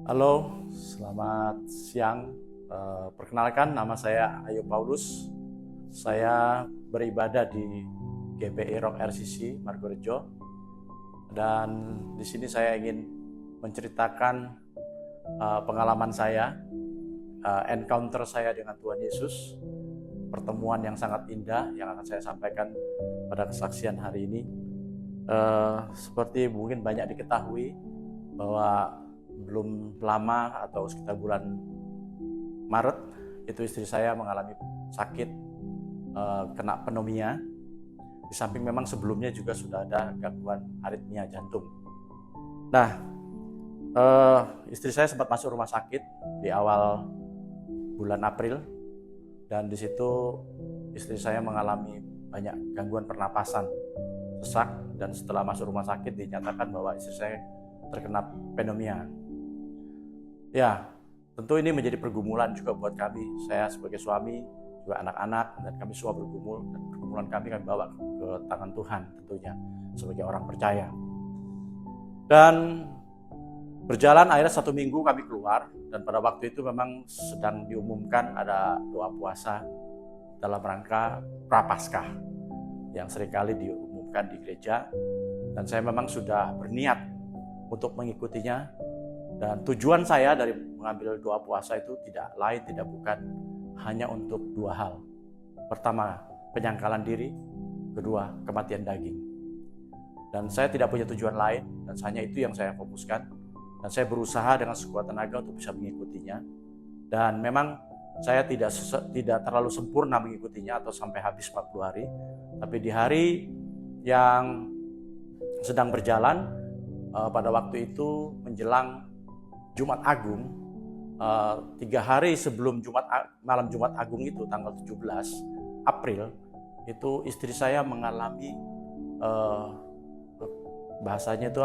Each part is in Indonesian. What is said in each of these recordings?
Halo, selamat siang. Perkenalkan, nama saya Ayu Paulus. Saya beribadah di GPI Rock RCC Margorejo, dan di sini saya ingin menceritakan pengalaman saya, encounter saya dengan Tuhan Yesus, pertemuan yang sangat indah yang akan saya sampaikan pada kesaksian hari ini. Seperti mungkin banyak diketahui bahwa belum lama atau sekitar bulan Maret itu istri saya mengalami sakit, kena pneumonia. Di samping memang sebelumnya juga sudah ada gangguan aritmia jantung. Nah, istri saya sempat masuk rumah sakit di awal bulan April, dan di situ istri saya mengalami banyak gangguan pernapasan, sesak, dan setelah masuk rumah sakit dinyatakan bahwa istri saya terkena pneumonia. Ya, tentu ini menjadi pergumulan juga buat kami. Saya sebagai suami, juga anak-anak, dan kami semua bergumul, dan pergumulan kami bawa ke tangan Tuhan tentunya sebagai orang percaya. Dan berjalan akhirnya 1 minggu kami keluar, dan pada waktu itu memang sedang diumumkan ada doa puasa dalam rangka Prapaskah yang seringkali diumumkan di gereja, dan saya memang sudah berniat untuk mengikutinya. Dan tujuan saya dari mengambil doa puasa itu tidak lain, tidak bukan hanya untuk 2 hal. Pertama, penyangkalan diri. Kedua, kematian daging. Dan saya tidak punya tujuan lain, dan hanya itu yang saya fokuskan. Dan saya berusaha dengan sekuat tenaga untuk bisa mengikutinya. Dan memang saya tidak terlalu sempurna mengikutinya atau sampai habis 40 hari. Tapi di hari yang sedang berjalan, pada waktu itu menjelang Jumat Agung, 3 hari sebelum malam Jumat Agung itu, tanggal 17 April, itu istri saya mengalami bahasanya itu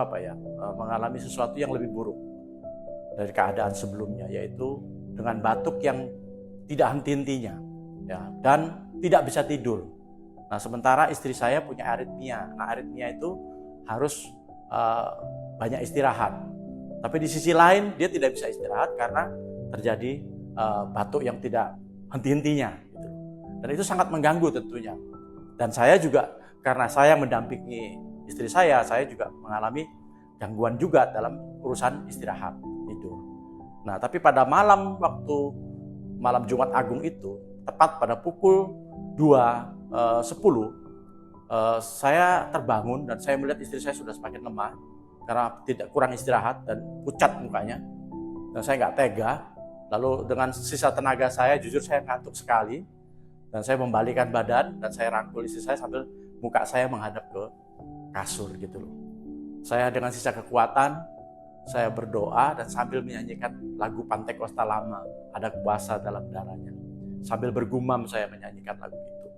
mengalami sesuatu yang lebih buruk dari keadaan sebelumnya, yaitu dengan batuk yang tidak henti-hentinya, ya, dan tidak bisa tidur. Nah, sementara istri saya punya aritmia. Nah, aritmia itu harus banyak istirahat. Tapi di sisi lain dia tidak bisa istirahat karena terjadi batuk yang tidak henti-hentinya. Gitu. Dan itu sangat mengganggu tentunya. Dan saya juga, karena saya mendampingi istri saya juga mengalami gangguan juga dalam urusan istirahat, tidur. Nah, tapi pada malam Jumat Agung itu, tepat pada pukul 2.10, saya terbangun dan saya melihat istri saya sudah semakin lemah karena kurang istirahat dan pucat mukanya, dan saya nggak tega. Lalu dengan sisa tenaga saya, jujur saya ngantuk sekali, dan saya membalikan badan dan saya rangkul istri saya sambil muka saya menghadap ke kasur gitu loh. Saya dengan sisa kekuatan saya berdoa dan sambil menyanyikan lagu Pantekosta lama, ada kuasa dalam darahnya. Sambil bergumam saya menyanyikan lagu itu.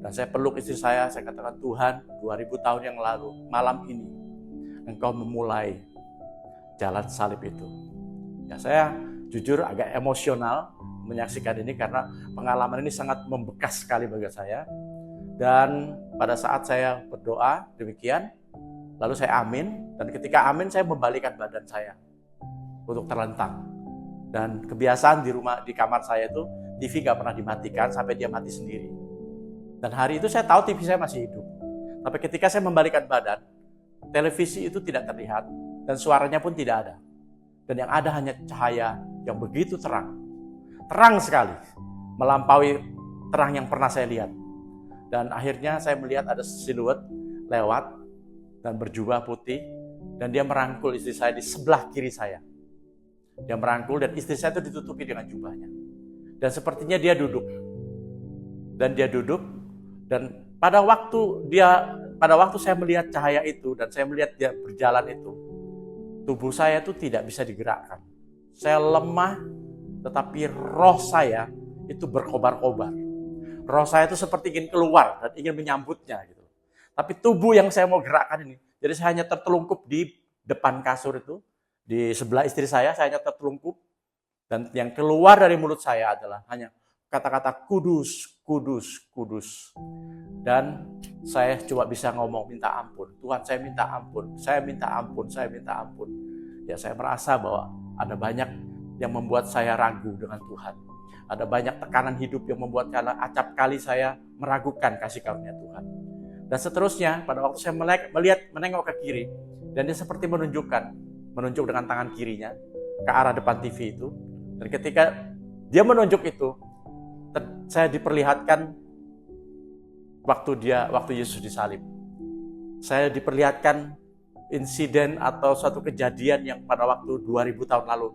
Dan saya peluk istri saya katakan, Tuhan, 2000 tahun yang lalu, malam ini Engkau memulai jalan salib itu. Ya, saya jujur agak emosional menyaksikan ini karena pengalaman ini sangat membekas sekali bagi saya. Dan pada saat saya berdoa demikian, lalu saya amin, dan ketika amin saya membalikan badan saya untuk terlentang. Dan kebiasaan di kamar saya itu TV gak pernah dimatikan sampai dia mati sendiri. Dan hari itu saya tahu TV saya masih hidup. Tapi ketika saya membalikan badan, televisi itu tidak terlihat dan suaranya pun tidak ada. Dan yang ada hanya cahaya yang begitu terang. Terang sekali, melampaui terang yang pernah saya lihat. Dan akhirnya saya melihat ada siluet lewat dan berjubah putih, dan dia merangkul istri saya di sebelah kiri saya. Dia merangkul dan istri saya itu ditutupi dengan jubahnya. Dan sepertinya dia duduk. Dan pada waktu saya melihat cahaya itu dan saya melihat dia berjalan itu, tubuh saya itu tidak bisa digerakkan. Saya lemah, tetapi roh saya itu berkobar-kobar. Roh saya itu seperti ingin keluar dan ingin menyambutnya gitu. Tapi tubuh yang saya mau gerakkan ini, jadi saya hanya tertelungkup di depan kasur itu, di sebelah istri saya hanya tertelungkup, dan yang keluar dari mulut saya adalah hanya kata-kata kudus, kudus, kudus. Dan saya cuma bisa ngomong minta ampun. Tuhan, saya minta ampun, saya minta ampun, saya minta ampun. Ya, saya merasa bahwa Ada banyak yang membuat saya ragu dengan Tuhan. Ada banyak tekanan hidup yang membuat acap kali saya meragukan kasih karunia Tuhan. Dan seterusnya, pada waktu saya menengok ke kiri, dan dia seperti menunjuk dengan tangan kirinya ke arah depan TV itu. Dan ketika dia menunjuk itu, saya diperlihatkan waktu Yesus disalib. Saya diperlihatkan insiden atau suatu kejadian yang pada waktu 2000 tahun lalu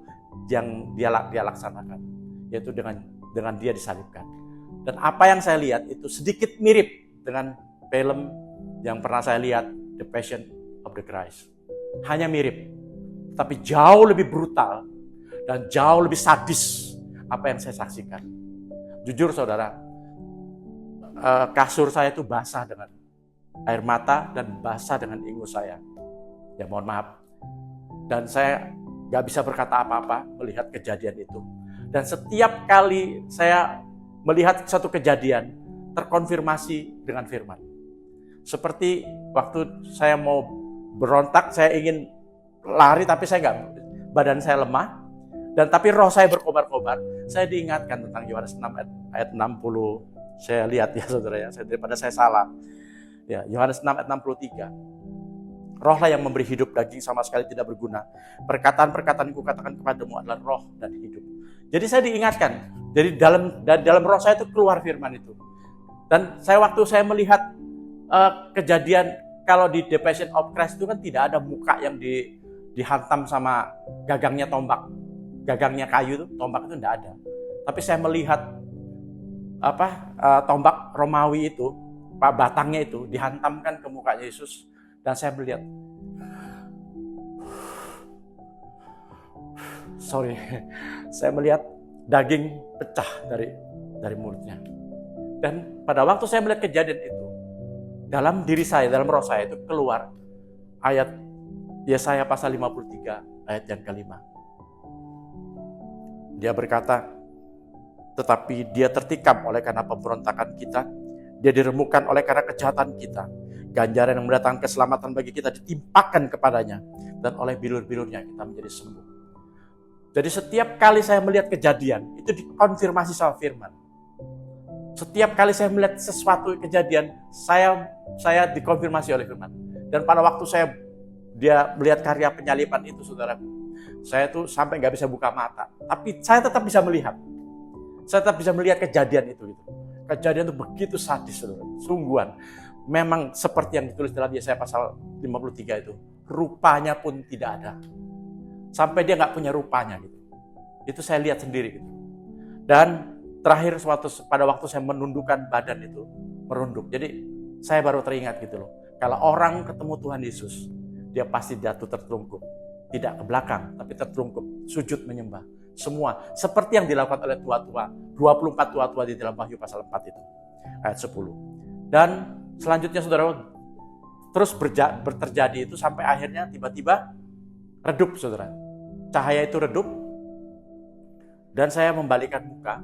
yang dia laksanakan, yaitu dengan dia disalibkan. Dan apa yang saya lihat itu sedikit mirip dengan film yang pernah saya lihat, The Passion of the Christ. Hanya mirip, tapi jauh lebih brutal dan jauh lebih sadis apa yang saya saksikan. Jujur saudara, kasur saya itu basah dengan air mata dan basah dengan ingus saya. Ya mohon maaf. Dan saya gak bisa berkata apa-apa melihat kejadian itu. Dan setiap kali saya melihat satu kejadian, terkonfirmasi dengan firman. Seperti waktu saya mau berontak, saya ingin lari tapi badan saya lemah. Dan tapi roh saya berkobar-kobar. Saya diingatkan tentang Yohanes 6 ayat 60. Saya lihat ya saudara ya, daripada saya salah. Ya, Yohanes 6 ayat 63. Rohlah yang memberi hidup, daging sama sekali tidak berguna. Perkataan-perkataan yang kukatakan kepadamu adalah roh dan hidup. Jadi saya diingatkan, jadi dalam roh saya itu keluar firman itu. Dan waktu saya melihat kejadian kalau di The Passion of Christ itu kan tidak ada muka yang dihantam sama gagangnya tombak. Gagangnya kayu itu, tombak itu tidak ada. Tapi saya melihat tombak Romawi itu, batangnya itu dihantamkan ke mukanya Yesus, dan saya melihat saya melihat daging pecah dari mulutnya. Dan pada waktu saya melihat kejadian itu, dalam diri saya, dalam roh saya itu keluar ayat Yesaya pasal 53 ayat yang kelima. Dia berkata, tetapi dia tertikam oleh karena pemberontakan kita, dia diremukkan oleh karena kejahatan kita. Ganjaran yang mendatangkan keselamatan bagi kita ditimpakan kepadanya, dan oleh bilur-bilurnya kita menjadi sembuh. Jadi setiap kali saya melihat kejadian, itu dikonfirmasi sama firman. Setiap kali saya melihat sesuatu kejadian, saya dikonfirmasi oleh firman. Dan pada waktu dia melihat karya penyaliban itu, saudara, saya tuh sampai nggak bisa buka mata. Tapi saya tetap bisa melihat. Saya tetap bisa melihat kejadian itu. Kejadian itu begitu sadis, saudara. Sungguhan. Memang seperti yang ditulis dalam Yesaya pasal 53 itu. Rupanya pun tidak ada. Sampai dia nggak punya rupanya gitu. Itu saya lihat sendiri gitu. Dan terakhir pada waktu saya menundukkan badan itu, merunduk. Jadi saya baru teringat gitu loh. Kalau orang ketemu Tuhan Yesus, dia pasti jatuh tertelungkup. Tidak ke belakang, tapi tertelungkup. Sujud menyembah. Semua. Seperti yang dilakukan oleh tua-tua. 24 tua-tua di dalam Wahyu pasal 4 itu. Ayat 10. Dan selanjutnya saudara, terus terjadi itu sampai akhirnya tiba-tiba redup saudara. Cahaya itu redup. Dan saya membalikkan muka.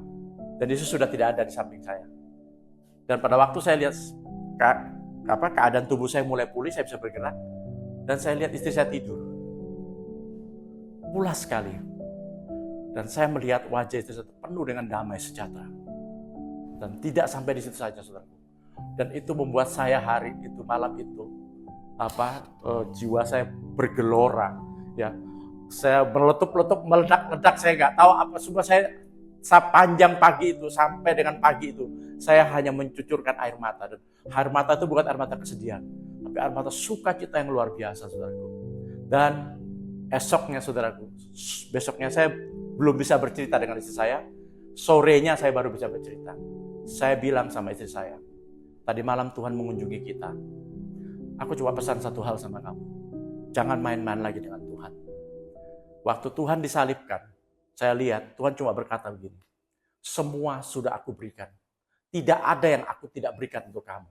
Dan Yesus sudah tidak ada di samping saya. Dan pada waktu saya lihat keadaan tubuh saya mulai pulih, saya bisa bergerak. Dan saya lihat istri saya tidur. Pulas sekali. Dan saya melihat wajah istri saya penuh dengan damai sejahtera. Dan tidak sampai di situ saja saudara. Dan itu membuat saya hari itu, malam itu, jiwa saya bergelora. Ya, saya meletup-letup, meledak-ledak, saya nggak tahu apa. Semua saya sepanjang pagi itu sampai dengan pagi itu, saya hanya mencucurkan air mata. Dan air mata itu bukan air mata kesedihan, tapi air mata sukacita yang luar biasa, saudaraku. Dan besoknya saya belum bisa bercerita dengan istri saya. Sorenya saya baru bisa bercerita. Saya bilang sama istri saya, tadi malam Tuhan mengunjungi kita. Aku cuma pesan satu hal sama kamu. Jangan main-main lagi dengan Tuhan. Waktu Tuhan disalibkan, saya lihat Tuhan cuma berkata begini, semua sudah aku berikan. Tidak ada yang aku tidak berikan untuk kamu.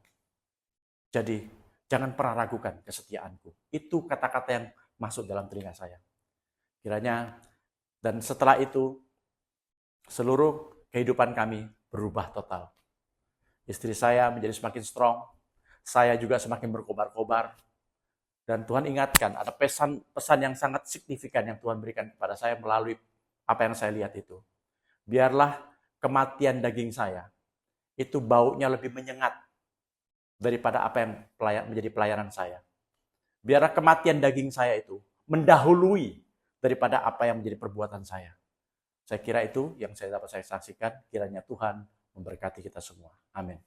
Jadi jangan pernah ragukan kesetiaanku. Itu kata-kata yang masuk dalam telinga saya. Kiranya, dan setelah itu, seluruh kehidupan kami berubah total. Istri saya menjadi semakin strong, saya juga semakin berkobar-kobar. Dan Tuhan ingatkan, ada pesan yang sangat signifikan yang Tuhan berikan kepada saya melalui apa yang saya lihat itu. Biarlah kematian daging saya itu baunya lebih menyengat daripada apa yang menjadi pelayanan saya. Biarlah kematian daging saya itu mendahului daripada apa yang menjadi perbuatan saya. Saya kira itu yang dapat saya saksikan. Kiranya Tuhan memberkati kita semua. Amin.